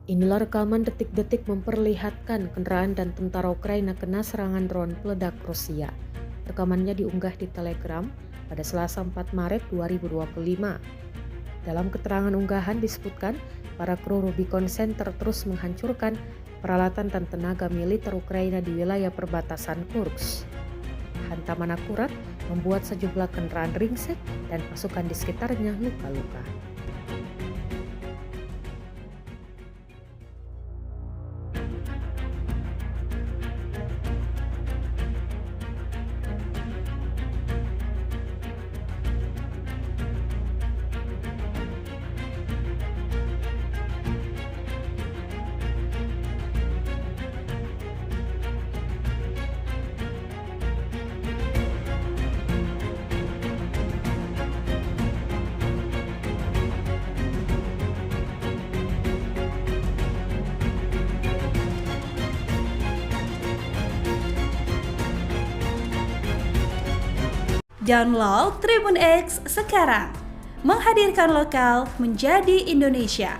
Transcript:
Inilah rekaman detik-detik memperlihatkan kendaraan dan tentara Ukraina kena serangan drone peledak Rusia. Rekamannya diunggah di Telegram pada Selasa 4 Maret 2025. Dalam keterangan unggahan disebutkan, para kru Rubicon Center terus menghancurkan peralatan dan tenaga militer Ukraina di wilayah perbatasan Kursk. Hantaman akurat membuat sejumlah kendaraan ringsek dan pasukan di sekitarnya luka-luka. Download Tribun X sekarang, menghadirkan lokal menjadi Indonesia.